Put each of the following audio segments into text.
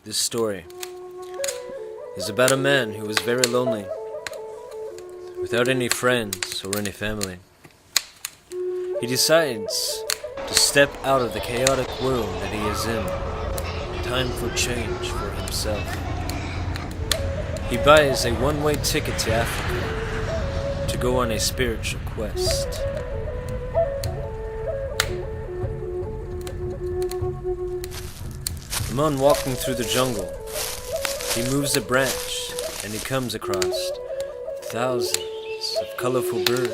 This story is about a man who was very lonely, without any friends or any family. He decides to step out of the chaotic world that he is in. Time for change for himself. He buys a one-way ticket to Africa to go on a spiritual quest. Among walking through the jungle, he moves a branch and he comes across thousands of colorful birds.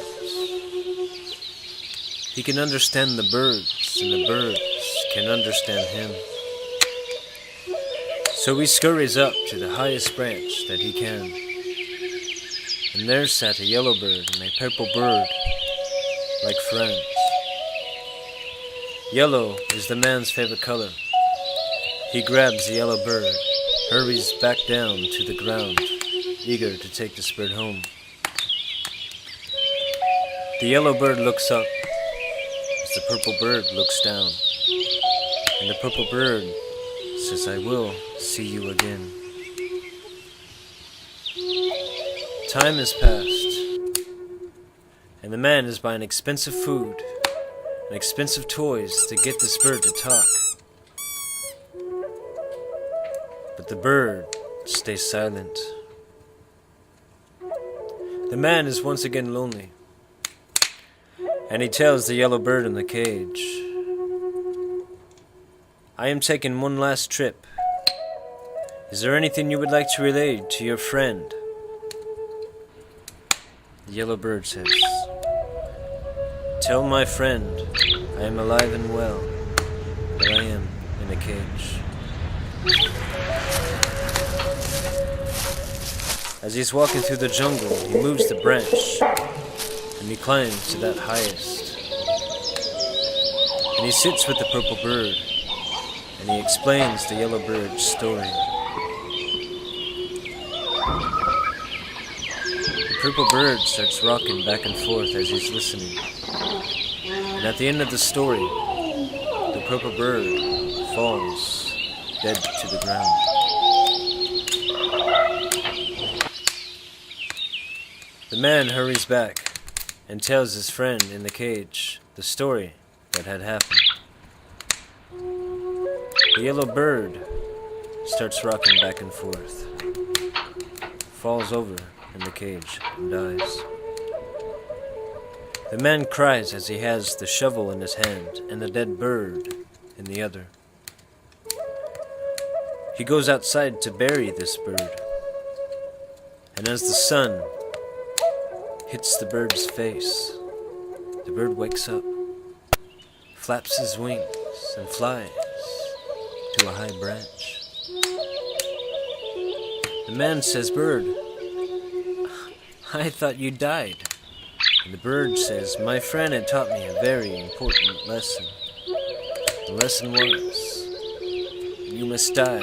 He can understand the birds, and the birds can understand him. So he scurries up to the highest branch that he can. And there sat a yellow bird and a purple bird, like friends. Yellow is the man's favorite color. He grabs the yellow bird, hurries back down to the ground, eager to take this bird home. The yellow bird looks up as the purple bird looks down, and the purple bird says, "I will see you again." Time has passed, and the man is buying expensive food and expensive toys to get this bird to talk. But the bird stays silent. The man is once again lonely, and he tells the yellow bird in the cage, "I am taking one last trip. Is there anything you would like to relay to your friend?" The yellow bird says, "Tell my friend I am alive and well, but I am in a cage." As he's walking through the jungle, he moves the branch, and he climbs to that highest. And he sits with the purple bird, and he explains the yellow bird's story. The purple bird starts rocking back and forth as he's listening. And at the end of the story, the purple bird falls dead to the ground. The man hurries back and tells his friend in the cage the story that had happened. The yellow bird starts rocking back and forth, falls over in the cage and dies. The man cries as he has the shovel in his hand and the dead bird in the other. He goes outside to bury this bird, and as the sun hits the bird's face, the bird wakes up, flaps his wings, and flies to a high branch. The man says, "Bird, I thought you died." And the bird says, "My friend had taught me a very important lesson. The lesson was, you must die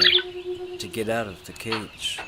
to get out of the cage."